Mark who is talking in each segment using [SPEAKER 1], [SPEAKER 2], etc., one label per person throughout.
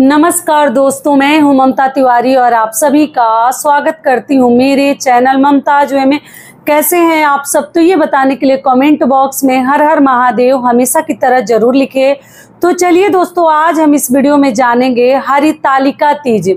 [SPEAKER 1] नमस्कार दोस्तों, मैं हूं ममता तिवारी और आप सभी का स्वागत करती हूं मेरे चैनल ममताज वे में। कैसे हैं आप सब, तो ये बताने के लिए कमेंट बॉक्स में हर हर महादेव हमेशा की तरह जरूर लिखे। तो चलिए दोस्तों, आज हम इस वीडियो में जानेंगे हरितालिका तीज।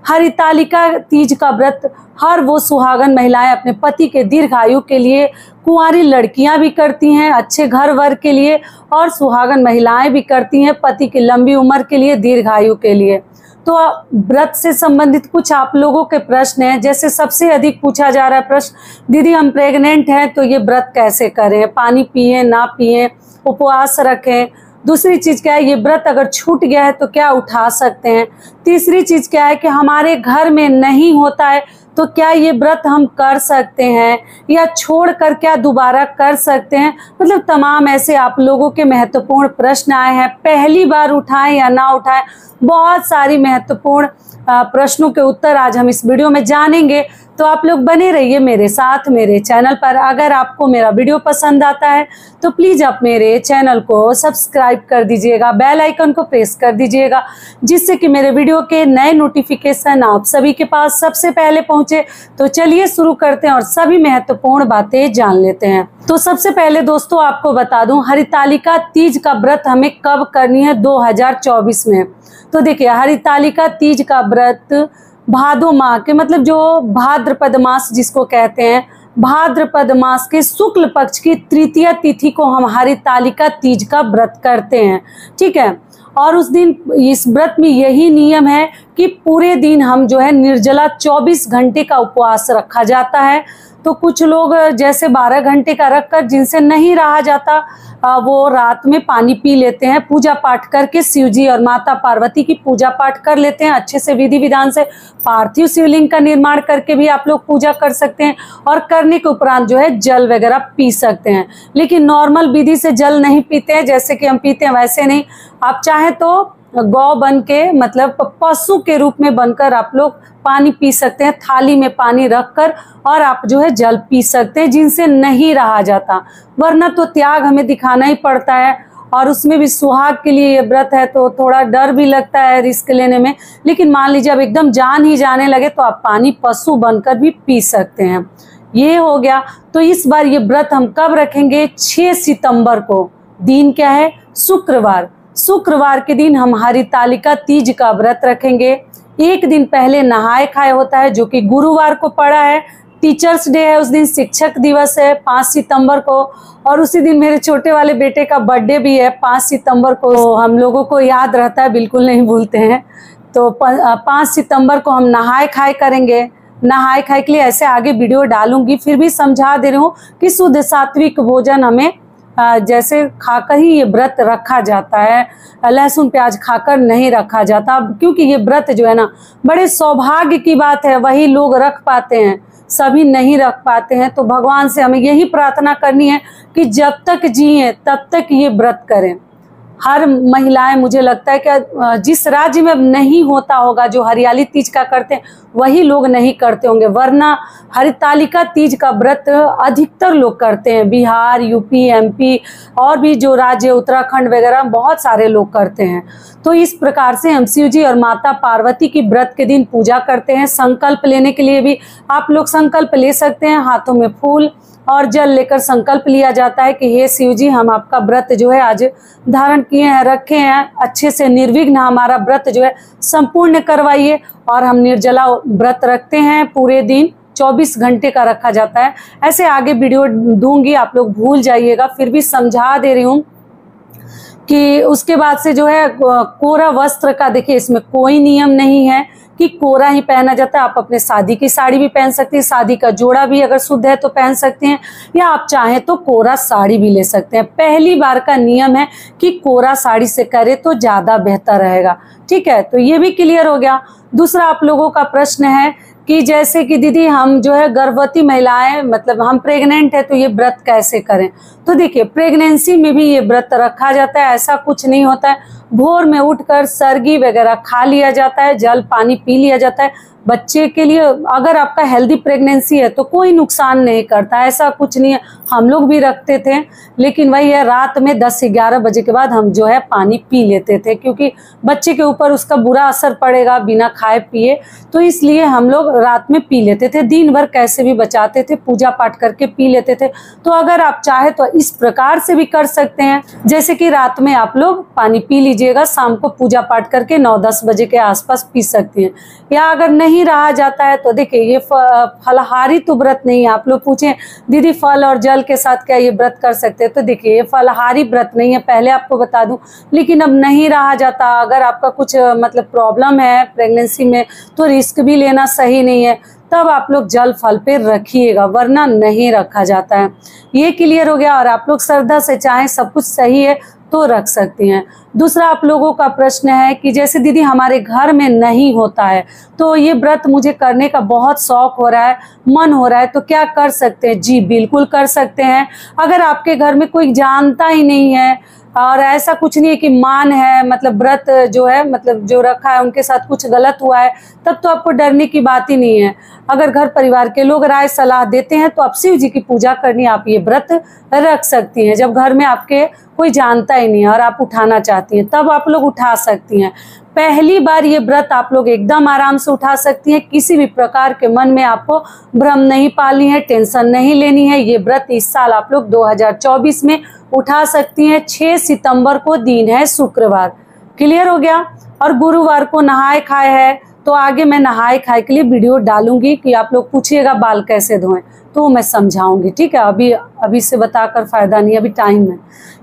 [SPEAKER 1] हरितालिका तीज का व्रत हर वो सुहागन महिलाएं अपने पति के दीर्घायु के लिए, कुंवारी लड़कियां भी करती हैं अच्छे घर वर के लिए, और सुहागन महिलाएं भी करती हैं पति की लंबी उम्र के लिए, दीर्घायु के लिए। तो व्रत से संबंधित कुछ आप लोगों के प्रश्न हैं। जैसे सबसे अधिक पूछा जा रहा है प्रश्न, दीदी हम प्रेग्नेंट हैं तो ये व्रत कैसे करें, पानी पिए ना पिए, उपवास रखें। दूसरी चीज क्या है, ये व्रत अगर छूट गया है तो क्या उठा सकते हैं। तीसरी चीज क्या है कि हमारे घर में नहीं होता है तो क्या ये व्रत हम कर सकते हैं या छोड़कर क्या दोबारा कर सकते हैं। मतलब तमाम ऐसे आप लोगों के महत्वपूर्ण प्रश्न आए हैं, पहली बार उठाएं या ना उठाएं, बहुत सारी महत्वपूर्ण प्रश्नों के उत्तर आज हम इस वीडियो में जानेंगे। तो आप लोग बने रहिए मेरे साथ मेरे चैनल पर। अगर आपको मेरा वीडियो पसंद आता है तो प्लीज़ आप मेरे चैनल को सब्सक्राइब कर दीजिएगा, बेल आइकन को प्रेस कर दीजिएगा, जिससे कि मेरे वीडियो के नए नोटिफिकेशन आप सभी के पास सबसे पहले पहुंचे। तो चलिए शुरू करते हैं और सभी महत्वपूर्ण बातें जान लेते हैं। तो सबसे पहले दोस्तों आपको बता दूं, हरितालिका तीज का व्रत हमें कब करनी है 2024 में। तो देखिए, हरितालिका तीज का व्रत भादो माह के, मतलब जो भाद्रपद मास जिसको कहते हैं, भाद्रपद मास के शुक्ल पक्ष की तृतीय तिथि को हम हरितालिका तीज का व्रत करते हैं। ठीक है, और उस दिन इस व्रत में यही नियम है कि पूरे दिन हम जो है निर्जला 24 घंटे का उपवास रखा जाता है। तो कुछ लोग जैसे 12 घंटे का रखकर, जिनसे नहीं रहा जाता, वो रात में पानी पी लेते हैं, पूजा पाठ करके शिव जी और माता पार्वती की पूजा पाठ कर लेते हैं अच्छे से विधि विधान से। पार्थिव शिवलिंग का निर्माण करके भी आप लोग पूजा कर सकते हैं, और करने के उपरांत जो है जल वगैरह पी सकते हैं। लेकिन नॉर्मल विधि से जल नहीं पीते हैं, जैसे कि हम पीते हैं वैसे नहीं। आप चाहे तो गौ बन के, मतलब पशु के रूप में बनकर आप लोग पानी पी सकते हैं, थाली में पानी रखकर, और आप जो है जल पी सकते हैं जिनसे नहीं रहा जाता। वरना तो त्याग हमें दिखाना ही पड़ता है, और उसमें भी सुहाग के लिए ये व्रत है तो थोड़ा डर भी लगता है रिस्क लेने में। लेकिन मान लीजिए अब एकदम जान ही जाने लगे तो आप पानी पशु बनकर भी पी सकते हैं। ये हो गया। तो इस बार ये व्रत हम कब रखेंगे, 6 सितंबर को। दिन क्या है, शुक्रवार। शुक्रवार के दिन हम हरितालिका तीज का व्रत रखेंगे। एक दिन पहले नहाए खाए होता है, जो कि गुरुवार को पड़ा है। टीचर्स डे है, उस दिन शिक्षक दिवस है 5 सितंबर को, और उसी दिन मेरे छोटे वाले बेटे का बर्थडे भी है 5 सितंबर को। तो हम लोगों को याद रहता है, बिल्कुल नहीं भूलते हैं। तो 5 सितंबर को हम नहाए खाए करेंगे। नहाए खाए के लिए ऐसे आगे वीडियो डालूंगी, फिर भी समझा दे रही हूँ कि शुद्ध सात्विक भोजन हमें जैसे खाकर ही ये व्रत रखा जाता है, लहसुन प्याज खाकर नहीं रखा जाता। क्योंकि ये व्रत जो है ना, बड़े सौभाग्य की बात है, वही लोग रख पाते हैं, सभी नहीं रख पाते हैं। तो भगवान से हमें यही प्रार्थना करनी है कि जब तक जिए तब तक ये व्रत करें। हर महिलाएं, मुझे लगता है कि जिस राज्य में नहीं होता होगा जो हरियाली तीज का करते हैं, वही लोग नहीं करते होंगे, वरना हरितालिका तीज का व्रत अधिकतर लोग करते हैं। बिहार, यूपी, एमपी और भी जो राज्य, उत्तराखंड वगैरह, बहुत सारे लोग करते हैं। तो इस प्रकार से हम शिव जी और माता पार्वती की व्रत के दिन पूजा करते हैं। संकल्प लेने के लिए भी आप लोग संकल्प ले सकते हैं, हाथों में फूल और जल लेकर संकल्प लिया जाता है कि हे शिव जी, हम आपका व्रत जो है आज धारण किए हैं, रखे हैं, अच्छे से निर्विघ्न हमारा व्रत जो है संपूर्ण करवाइए। और हम निर्जला व्रत रखते हैं, पूरे दिन 24 घंटे का रखा जाता है। ऐसे आगे वीडियो दूंगी, आप लोग भूल जाइएगा, फिर भी समझा दे रही हूँ कि उसके बाद से जो है कोरा वस्त्र का, देखिए इसमें कोई नियम नहीं है कि कोरा ही पहना जाता है। आप अपने शादी की साड़ी भी पहन सकते हैं, शादी का जोड़ा भी अगर शुद्ध है तो पहन सकते हैं, या आप चाहें तो कोरा साड़ी भी ले सकते हैं। पहली बार का नियम है कि कोरा साड़ी से करे तो ज़्यादा बेहतर रहेगा। ठीक है, तो ये भी क्लियर हो गया। दूसरा आप लोगों का प्रश्न है कि जैसे कि दीदी हम जो है गर्भवती महिलाएं, मतलब हम प्रेग्नेंट है तो ये व्रत कैसे करें। तो देखिए प्रेगनेंसी में भी ये व्रत रखा जाता है, ऐसा कुछ नहीं होता है। भोर में उठकर सरगी वगैरह खा लिया जाता है, जल पानी पी लिया जाता है। बच्चे के लिए अगर आपका हेल्दी प्रेगनेंसी है तो कोई नुकसान नहीं करता, ऐसा कुछ नहीं है। हम लोग भी रखते थे, लेकिन वही है रात में 10-11 बजे के बाद हम जो है पानी पी लेते थे, क्योंकि बच्चे के ऊपर उसका बुरा असर पड़ेगा बिना खाए पिए, तो इसलिए हम लोग रात में पी लेते थे। दिन भर कैसे भी बचाते थे, पूजा पाठ करके पी लेते थे। तो अगर आप चाहे तो इस प्रकार से भी कर सकते हैं, जैसे कि रात में आप लोग पानी पी लीजिएगा, शाम को पूजा पाठ करके 9-10 बजे के आसपास पी सकती हैं। या अगर नहीं रहा जाता है तो देखिए ये फलाहारी तो व्रत नहीं है। आप लोग पूछें दीदी फल और जल के साथ क्या ये व्रत कर सकते हैं, तो देखिए ये फलाहारी व्रत नहीं है, पहले आपको बता दूं। लेकिन अब नहीं रहा जाता, अगर आपका कुछ मतलब प्रॉब्लम है प्रेगनेंसी में तो रिस्क भी लेना सही नहीं है, तब आप लोग जल फल पे रखिएगा, वरना नहीं रखा जाता है। ये क्लियर हो गया। और आप लोग श्रद्धा से चाहें सब कुछ सही है तो रख सकती हैं। दूसरा आप लोगों का प्रश्न है कि जैसे दीदी हमारे घर में नहीं होता है तो ये व्रत मुझे करने का बहुत शौक हो रहा है, मन हो रहा है, तो क्या कर सकते हैं? जी बिल्कुल कर सकते हैं। अगर आपके घर में कोई जानता ही नहीं है और ऐसा कुछ नहीं है कि मान है, मतलब व्रत जो है मतलब जो रखा है उनके साथ कुछ गलत हुआ है, तब तो आपको डरने की बात ही नहीं है। अगर घर परिवार के लोग राय सलाह देते हैं तो आप शिव जी की पूजा करनी, आप ये व्रत रख सकती हैं। जब घर में आपके कोई जानता ही नहीं है और आप उठाना चाहती हैं तब आप लोग उठा सकती हैं। पहली बार ये व्रत आप लोग एकदम आराम से उठा सकती हैं, किसी भी प्रकार के मन में आपको भ्रम नहीं पालनी है, टेंशन नहीं लेनी है। ये व्रत इस साल आप लोग 2024 में उठा सकती हैं। 6 सितंबर को दिन है शुक्रवार, क्लियर हो गया। और गुरुवार को नहाए खाए है, तो आगे मैं नहाए खाए के लिए वीडियो डालूंगी कि आप लोग पूछिएगा बाल कैसे धोएं, तो मैं समझाऊंगी, ठीक है। अभी से बताकर फायदा नहीं, अभी टाइम है।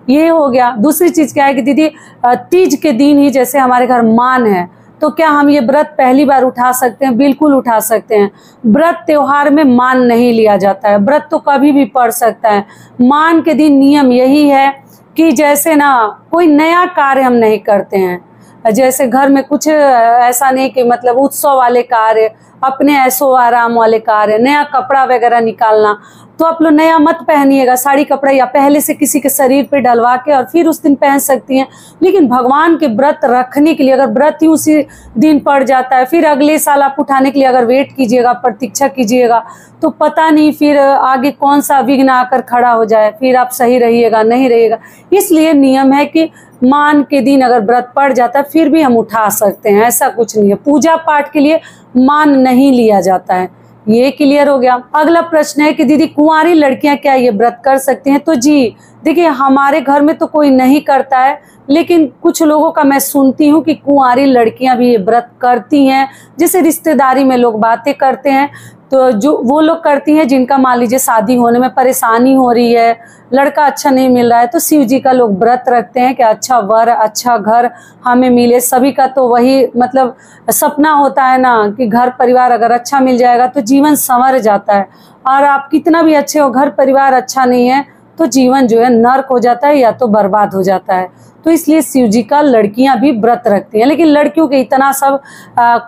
[SPEAKER 1] ये हो गया। दूसरी चीज क्या है कि दीदी तीज के दिन ही जैसे हमारे घर मान है, तो क्या हम ये व्रत पहली बार उठा सकते हैं? बिल्कुल उठा सकते हैं। व्रत त्योहार में मान नहीं लिया जाता है, व्रत तो कभी भी पड़ सकता है। मान के दिन नियम यही है कि जैसे ना कोई नया कार्य हम नहीं करते हैं, जैसे घर में कुछ ऐसा नहीं कि मतलब उत्सव वाले कार्य, अपने ऐशो आराम वाले कार्य, नया कपड़ा वगैरह निकालना, तो आप लोग नया मत पहनिएगा साड़ी कपड़ा, या पहले से किसी के शरीर पे डलवा के और फिर उस दिन पहन सकती हैं। लेकिन भगवान के व्रत रखने के लिए अगर व्रत ही उसी दिन पड़ जाता है, फिर अगले साल आप उठाने के लिए अगर वेट कीजिएगा, प्रतीक्षा कीजिएगा, तो पता नहीं फिर आगे कौन सा विघ्न आकर खड़ा हो जाए, फिर आप सही रहिएगा नहीं रहिएगा। इसलिए नियम है कि मान के दिन अगर व्रत पड़ जाता है फिर भी हम उठा सकते हैं, ऐसा कुछ नहीं है। पूजा पाठ के लिए मान नहीं लिया जाता है। ये क्लियर हो गया। अगला प्रश्न है कि दीदी कुंवारी लड़कियां क्या ये व्रत कर सकती हैं? तो जी देखिए हमारे घर में तो कोई नहीं करता है, लेकिन कुछ लोगों का मैं सुनती हूँ कि कुंवारी लड़कियां भी ये व्रत करती हैं। जैसे रिश्तेदारी में लोग बातें करते हैं, तो जो वो लोग करती हैं जिनका मान लीजिए शादी होने में परेशानी हो रही है, लड़का अच्छा नहीं मिल रहा है, तो शिव जी का लोग व्रत रखते हैं कि अच्छा वर अच्छा घर हमें मिले। सभी का तो वही मतलब सपना होता है ना कि घर परिवार अगर अच्छा मिल जाएगा तो जीवन संवर जाता है। और आप कितना भी अच्छे हो, घर परिवार अच्छा नहीं है तो जीवन जो है नर्क हो जाता है या तो बर्बाद हो जाता है। तो इसलिए शिव जी का लड़कियां भी व्रत रखती हैं, लेकिन लड़कियों के इतना सब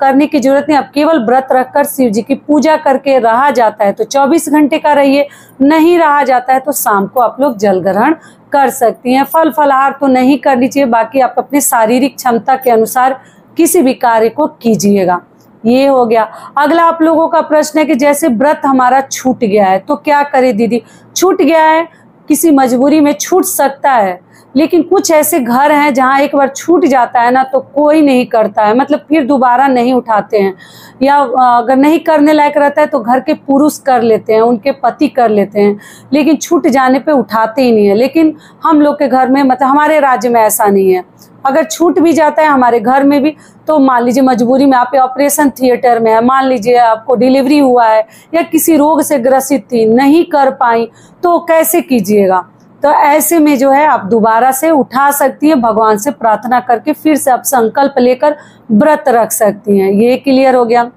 [SPEAKER 1] करने की जरूरत नहीं। अब केवल व्रत रखकर शिव जी की पूजा करके रहा जाता है तो 24 घंटे का रहिए, नहीं रहा जाता है तो शाम को आप लोग जल ग्रहण कर सकती हैं। फल फलाहार तो नहीं करनी चाहिए, बाकी आप अपने शारीरिक क्षमता के अनुसार किसी भी कार्य को कीजिएगा। ये हो गया। अगला आप लोगों का प्रश्न है कि जैसे व्रत हमारा छूट गया है तो क्या करें दीदी? छूट गया है, किसी मजबूरी में छूट सकता है, लेकिन कुछ ऐसे घर हैं जहाँ एक बार छूट जाता है ना तो कोई नहीं करता है, मतलब फिर दोबारा नहीं उठाते हैं, या अगर नहीं करने लायक रहता है तो घर के पुरुष कर लेते हैं, उनके पति कर लेते हैं, लेकिन छूट जाने पे उठाते ही नहीं है। लेकिन हम लोग के घर में मतलब हमारे राज्य में ऐसा नहीं है। अगर छूट भी जाता है हमारे घर में भी, तो मान लीजिए मजबूरी में आप ऑपरेशन थिएटर में है, मान लीजिए आपको डिलीवरी हुआ है या किसी रोग से ग्रसित थी, नहीं कर पाई, तो कैसे कीजिएगा? तो ऐसे में जो है आप दोबारा से उठा सकती हैं, भगवान से प्रार्थना करके फिर से आप संकल्प लेकर व्रत रख सकती हैं। ये क्लियर हो गया।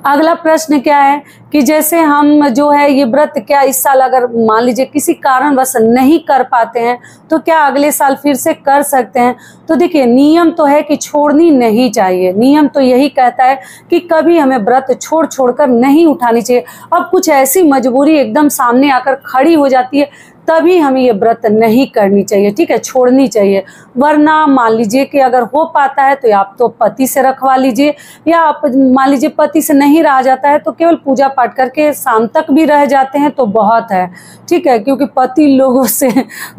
[SPEAKER 1] अगला प्रश्न क्या है कि जैसे हम जो है ये व्रत क्या इस साल अगर मान लीजिए किसी कारणवश नहीं कर पाते हैं तो क्या अगले साल फिर से कर सकते हैं? तो देखिए नियम तो है कि छोड़नी नहीं चाहिए, नियम तो यही कहता है कि कभी हमें व्रत छोड़ कर नहीं उठानी चाहिए। अब कुछ ऐसी मजबूरी एकदम सामने आकर खड़ी हो जाती है तभी हमें ये व्रत नहीं करनी चाहिए, ठीक है, छोड़नी चाहिए। वरना मान लीजिए कि अगर हो पाता है तो आप तो पति से रखवा लीजिए, या आप मान लीजिए पति से नहीं रहा जाता है तो केवल पूजा पाठ करके शाम तक भी रह जाते हैं तो बहुत है, ठीक है, क्योंकि पति लोगों से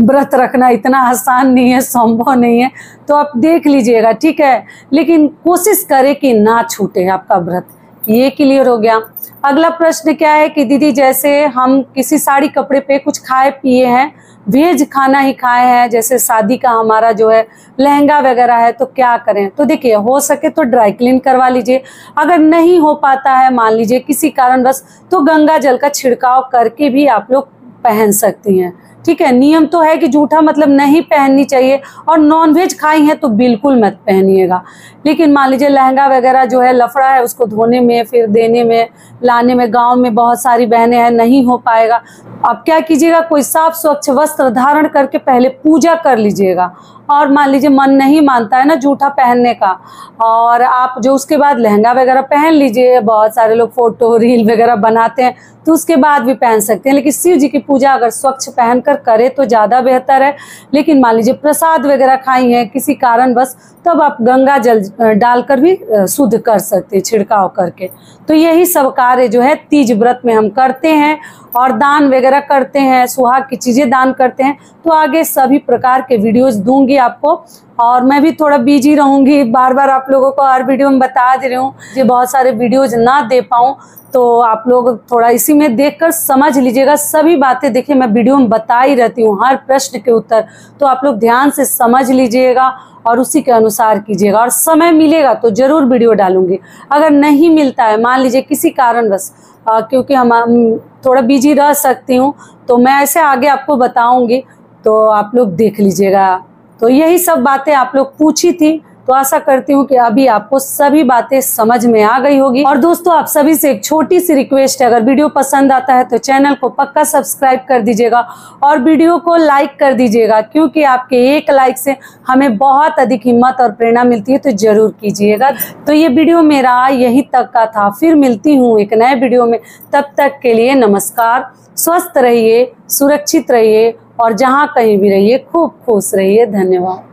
[SPEAKER 1] व्रत रखना इतना आसान नहीं है, संभव नहीं है। तो आप देख लीजिएगा, ठीक है, लेकिन कोशिश करें कि ना छूटे आपका व्रत। ये क्लियर हो गया। अगला प्रश्न क्या है कि दीदी जैसे हम किसी साड़ी कपड़े पे कुछ खाए पिए हैं, वेज खाना ही खाए हैं, जैसे शादी का हमारा जो है लहंगा वगैरह है, तो क्या करें? तो देखिए, हो सके तो ड्राई क्लीन करवा लीजिए। अगर नहीं हो पाता है मान लीजिए किसी कारणवश, तो गंगा जल का छिड़काव करके भी आप लोग पहन सकती हैं, ठीक है। नियम तो है कि जूठा मतलब नहीं पहननी चाहिए, और नॉनवेज खाई है तो बिल्कुल मत पहनिएगा। लेकिन मान लीजिए लहंगा वगैरह जो है लफड़ा है, उसको धोने में, फिर देने में, लाने में, गांव में बहुत सारी बहनें हैं, नहीं हो पाएगा। आप क्या कीजिएगा, कोई साफ स्वच्छ वस्त्र धारण करके पहले पूजा कर लीजिएगा। और मान लीजिए मन नहीं मानता है ना जूठा पहनने का, और आप जो उसके बाद लहंगा वगैरह पहन लीजिए। बहुत सारे लोग फोटो रील वगैरह बनाते हैं तो उसके बाद भी पहन सकते हैं, लेकिन शिव जी की पूजा अगर स्वच्छ पहनकर करे तो ज़्यादा बेहतर है। लेकिन मान लीजिए प्रसाद वगैरह खाई है किसी कारणवश, तब आप गंगा जल डालकर भी शुद्ध कर सकते हैं, छिड़काव करके। तो यही सब कार्य जो है तीज व्रत में हम करते हैं, और दान वगैरह करते हैं, सुहाग की चीज़ें दान करते हैं। तो आगे सभी प्रकार के वीडियोस दूंगी आपको, और मैं भी थोड़ा बिजी रहूंगी, बार बार आप लोगों को हर वीडियो में बता दे रही हूँ। ये बहुत सारे वीडियोज ना दे पाऊँ तो आप लोग थोड़ा इसी में देखकर समझ लीजिएगा। सभी बातें देखिए मैं वीडियो में बता ही रहती हूँ, हर प्रश्न के उत्तर, तो आप लोग ध्यान से समझ लीजिएगा और उसी के अनुसार कीजिएगा। और समय मिलेगा तो जरूर वीडियो डालूंगी। अगर नहीं मिलता है मान लीजिए किसी कारणवश, क्योंकि हम थोड़ा बिजी रह सकती हूँ, तो मैं ऐसे आगे आपको बताऊंगी, तो आप लोग देख लीजिएगा। तो यही सब बातें आप लोग पूछी थी, तो आशा करती हूँ कि अभी आपको सभी बातें समझ में आ गई होगी। और दोस्तों, आप सभी से एक छोटी सी रिक्वेस्ट है, अगर वीडियो पसंद आता है तो चैनल को पक्का सब्सक्राइब कर दीजिएगा और वीडियो को लाइक कर दीजिएगा, क्योंकि आपके एक लाइक से हमें बहुत अधिक हिम्मत और प्रेरणा मिलती है, तो जरूर कीजिएगा। तो ये वीडियो मेरा यही तक का था, फिर मिलती हूँ एक नए वीडियो में। तब तक के लिए नमस्कार। स्वस्थ रहिए, सुरक्षित रहिए, और जहाँ कहीं भी रहिए खूब खुश रहिए। धन्यवाद।